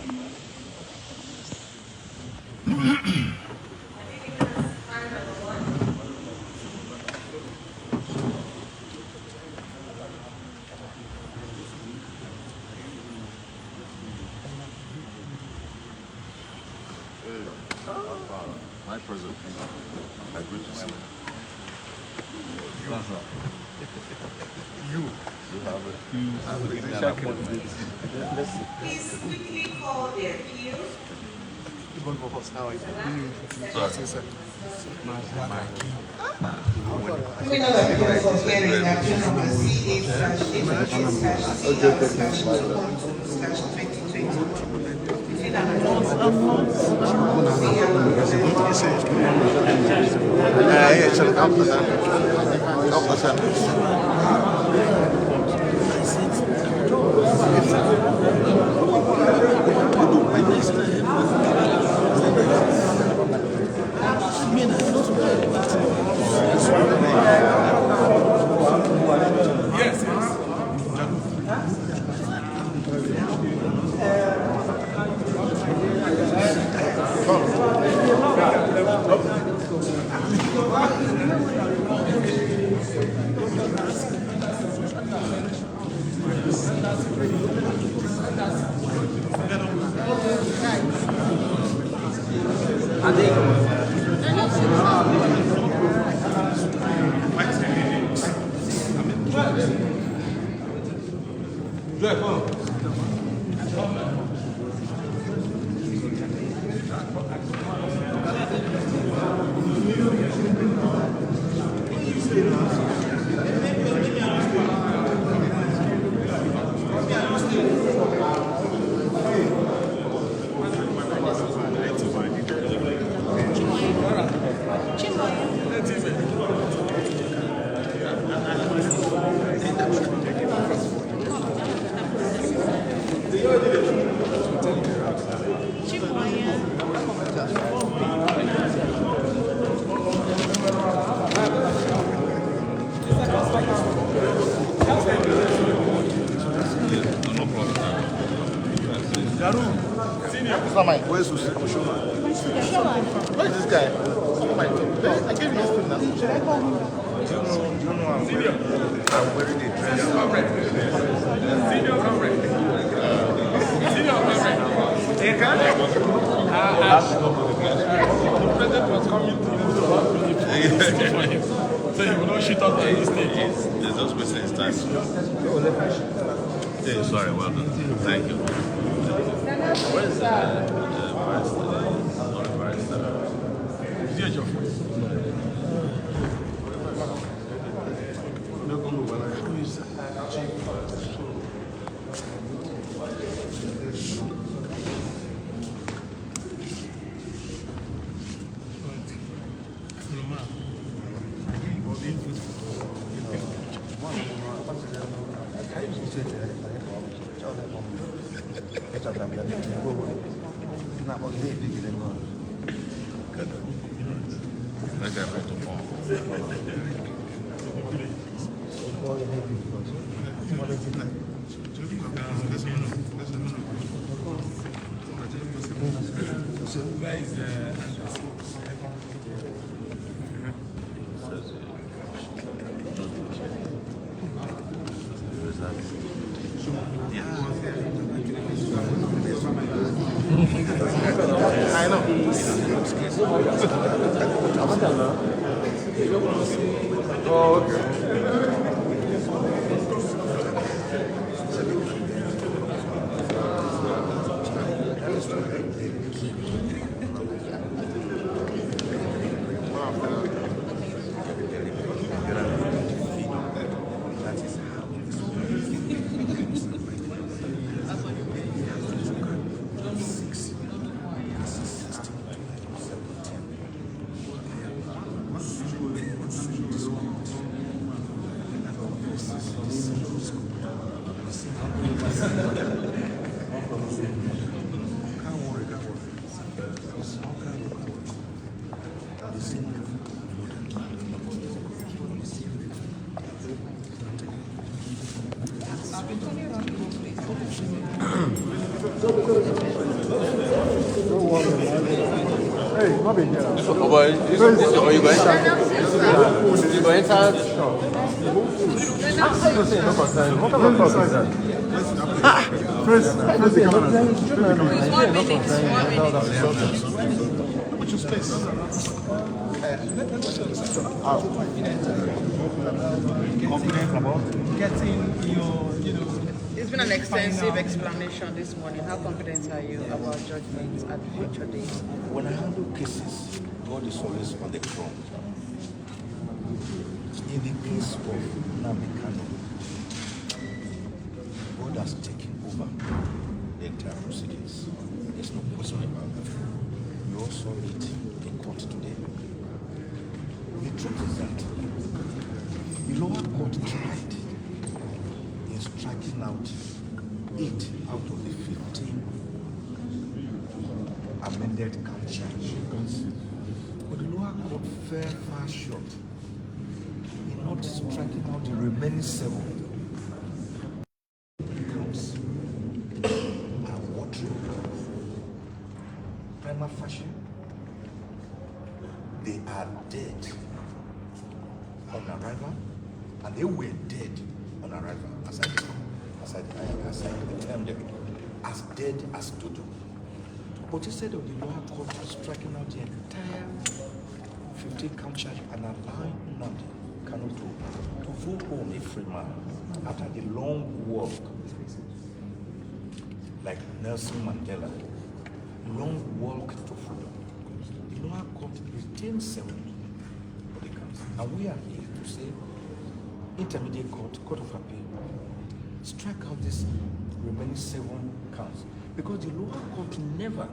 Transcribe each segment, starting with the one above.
My present. I agree to see. You have it. Please quickly call the appeal. Criminal appeal for hearing action number Where's this guy? I gave you this thing now. Should I call him? Do you know I'm wearing a dress? Senior comrade. Hey, Kanu? The president was coming to so you will not shoot up on this stage. There's just wasting his time. Hey, sorry, well done. Thank you. Where is the I know. Oh, okay. Oh boy, you go inside. You go inside. Put your space. Confident about getting It's been an extensive explanation this morning. How confident are you about judgments at future days? when I handle cases, God is always on the throne. In the case of Nnamdi Kanu, God has taken over the entire proceedings. There's no question about that. We all saw it in court today. The truth is that the lower court tried in striking out 8 out of the 15 amended count charges. But the lower court fell far short in not striking out the remaining 7 counts. And what prima facie, they are dead on arrival, and they were dead on arrival, as I termed them, as dead as dodo. But instead of the lower court striking out the entire 15 count charge and allowing Nnamdi Kanu to go home a free man after the long walk, like Nelson Mandela, long walk to freedom, the lower court retained 7 of the counts. And we are here to say, intermediate court, court of appeal, strike out this remaining 7 counts, because the lower court never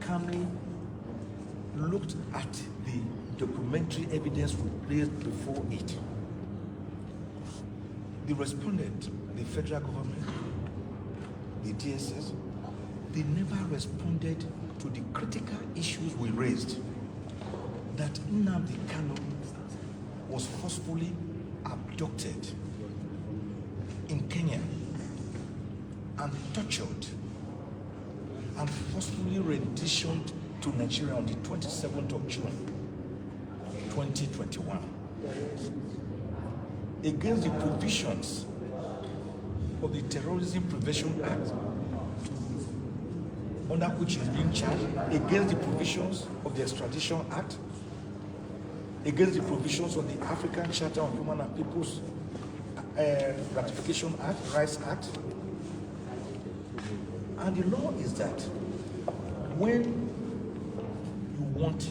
calmly looked at the documentary evidence we placed before it. The respondent, the federal government, the DSS, they never responded to the critical issues we raised, that Nnamdi Kanu was forcefully abducted in Kenya and tortured and forcefully renditioned to Nigeria on the 27th of June, 2021, against the provisions of the Terrorism Prevention Act, under which is being charged, against the provisions of the Extradition Act, against the provisions of the African Charter on Human and People's Ratification Act, Rights Act. And the law is that when you want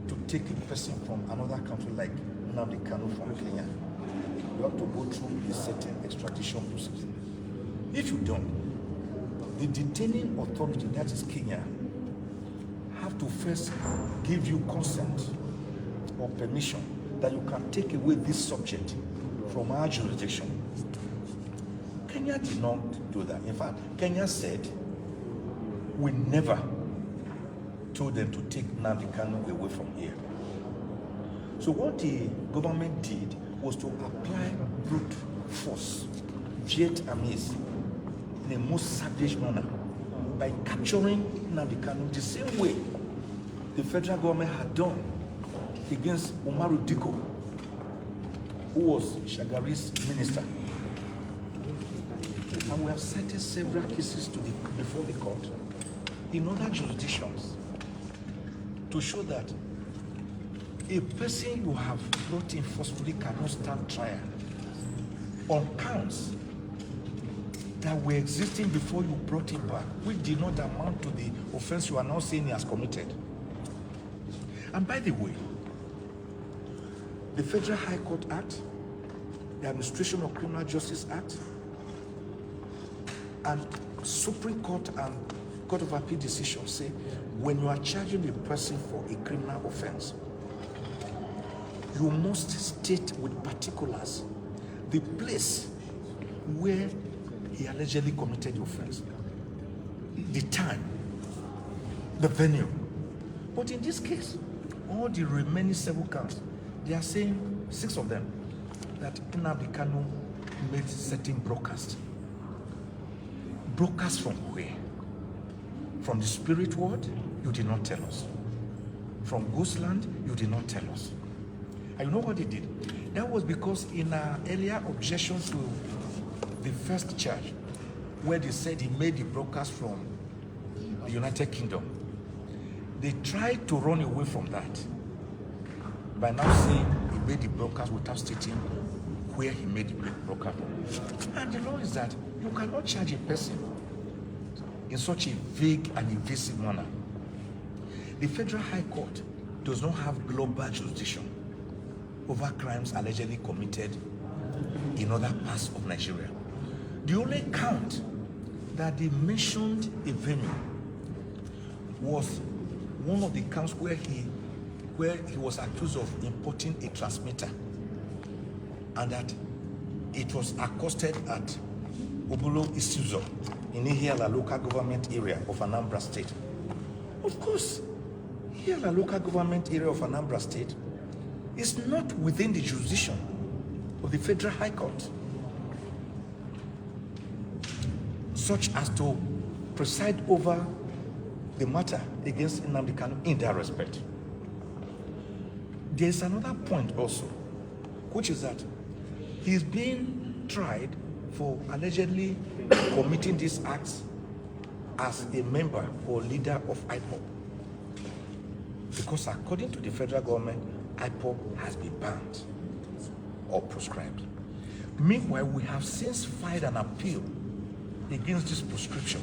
to take a person from another country like Nnamdi Kanu from Kenya, you have to go through a certain extradition process. If you don't, the detaining authority, that is Kenya, have to first give you consent or permission that you can take away this subject from our jurisdiction. Kenya did not do that. In fact, Kenya said, we never told them to take Nnamdi Kanu away from here. So what the government did was to apply brute force, Vietnamese, in a most savage manner, by capturing Nnamdi Kanu the same way the federal government had done against Umaru Diko, who was Shagari's minister. And we have cited several cases before the court in other jurisdictions to show that a person you have brought in forcefully cannot stand trial on counts that were existing before you brought him back, which did not amount to the offense you are now saying he has committed. And by the way, the Federal High Court Act, the Administration of Criminal Justice Act, and Supreme Court and Court of Appeal decisions say when you are charging a person for a criminal offense, you must state with particulars the place where he allegedly committed the offense, the time, the venue. But in this case, all the remaining 7 counts, they are saying, 6 of them, that Nnamdi Kanu made certain broadcasts. Broadcasts from where? From the spirit world, you did not tell us. From Ghostland, you did not tell us. And you know what they did? That was because in our earlier objection to the first charge, where they said he made the broadcast from the United Kingdom, they tried to run away from that by now saying he made the broadcast without stating where he made the broadcast. And the law is that you cannot charge a person in such a vague and invasive manner. The Federal High Court does not have global jurisdiction over crimes allegedly committed in other parts of Nigeria. The only count that they mentioned a venue was one of the counts where he was accused of importing a transmitter, and that it was accosted at Obolo Isuzo in Ihiala local government area of Anambra State. Of course, Ihiala local government area of Anambra State is not within the jurisdiction of the Federal High Court, such as to preside over the matter against Nnamdi Kanu in that respect. There's another point also, which is that he's being tried for allegedly committing these acts as a member or leader of IPOB. Because according to the federal government, IPOB has been banned or proscribed. Meanwhile, we have since filed an appeal against this proscription,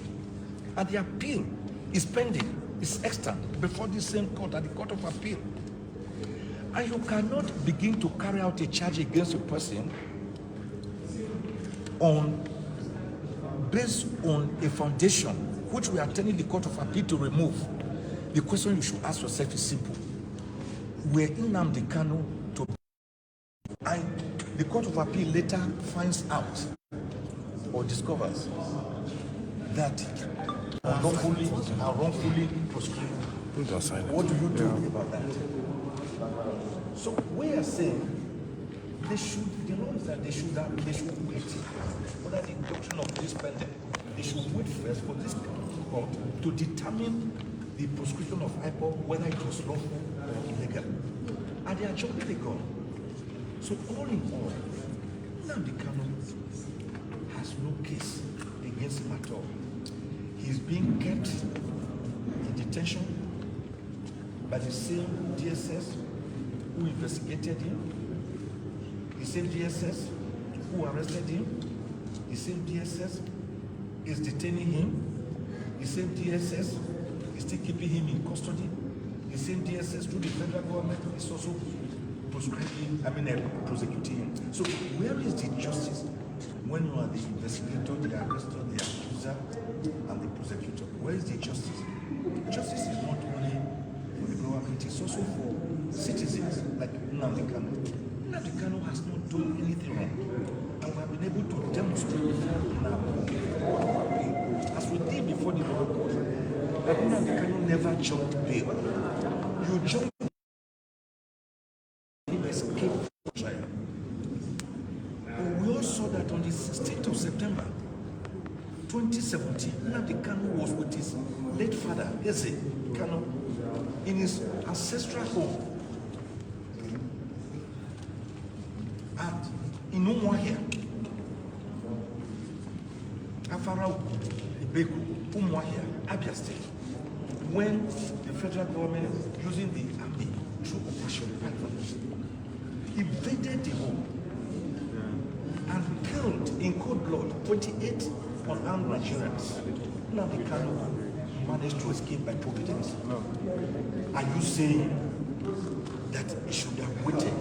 and the appeal is pending, is extant before the same court, at the Court of Appeal. And you cannot begin to carry out a charge against a person based on a foundation which we are telling the Court of Appeal to remove. The question you should ask yourself is simple. Were Nnamdi Kanu to, and the Court of Appeal later finds out or discovers that wrongfully proscribed. What do you do about that? So we are saying the law is that they should wait for the introduction of this pendant. They should wait first for this court to determine the prescription of IPOB, whether it was lawful or illegal. And they are jumping the gun. So all in all, Nnamdi Kanu has no case against him at all. He's being kept in detention by the same DSS who investigated him, the same DSS who arrested him, the same DSS is detaining him, the same DSS is still keeping him in custody, the same DSS through the federal government is also prosecuting him. So where is the justice when you are the investigator, the arrestor, the accuser, and the prosecutor? Where is the justice? Justice is not only for the government, it's also for citizens like Nnamdi Kanu. Nnamdi Kanu has not done anything wrong, and we have been able to demonstrate now, as we did before the lower court, that Nnamdi Kanu never jumped bail. You jump, he escaped trial. But we all saw that on the 16th of September 2017, Nnamdi Kanu was with his late father, Eze Kanu, in his ancestral home at Umuahia, Afarau, Ibeku, Umuahia, Abia State, when the federal government, using the army through Operation Python, invaded the home and killed in cold blood 28 unarmed Nigerians. Nnamdi Kanu managed to escape by providence. No. Are you saying that he should have waited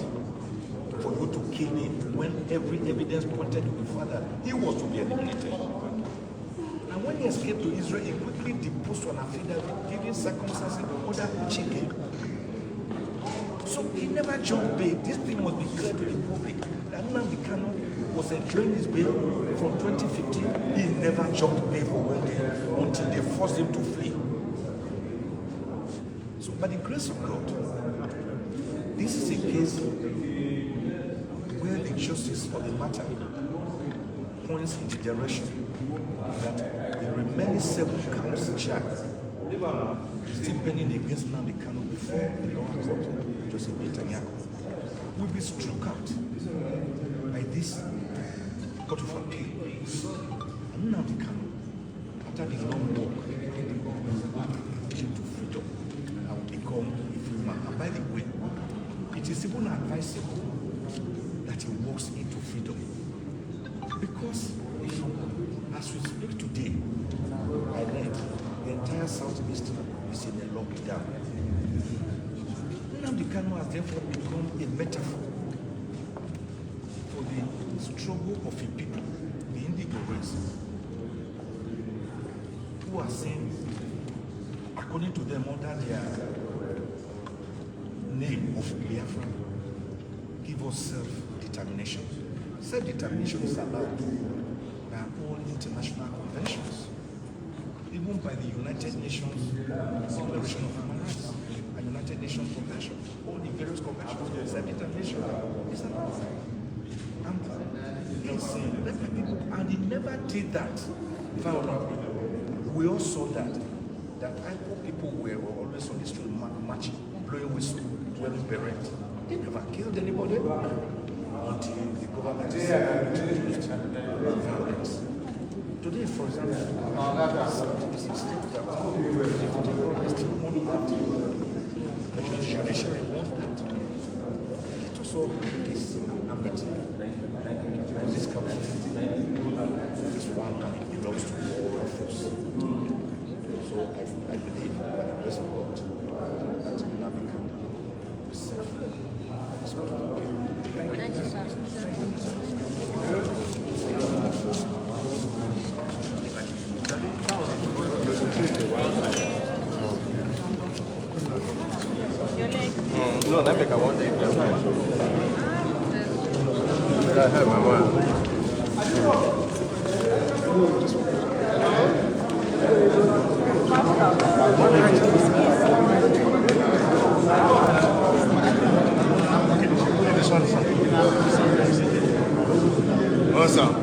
for you to kill him when every evidence pointed to the father he was to be eliminated? And when he escaped to Israel, he quickly deposed on affidavit, giving circumstances order to him. So he never jumped bail. This thing must be clear to the public. That Nnamdi Kanu was enjoying his bail from 2015. He never jumped bail for 1 day until they forced him to flee. So by the grace of God, this is a case where the justice of the matter points in the direction that the remaining 7 counts charged still pending against Nnamdi Kanu before the lower court, Joseph Netanyahu, will be struck out by this Court of Appeal. And Nnamdi Kanu, after the long walk, will go into freedom and will become a free man. And by the way, it is even advisable that he walks into freedom. Because as we speak today, I read the entire Southeast is in a lockdown. Nnamdi Kanu has therefore become a metaphor for the struggle of a people, the Indigo race, who are saying, according to them, under their name of Biafra, give us self-determination. Self-determination is allowed by all international conventions, even by the United Nations Declaration of Human Rights and United Nations Convention, all the various conventions. Self-determination is allowed. And he's saying, let the people, and he never did that violently. We all saw that IPOB people were always on the street marching, blowing whistle, wearing beret. They never killed anybody until the government introduced violence. Today, for example, it's still that the judiciary wants that. Let us all bring this amity and this community. This one belongs to all of us. So I believe by the grace of God that Nnamdi Kanu is safe. Thank you, sir. No, that make I want to eat that. I have my mind. This one is Awesome.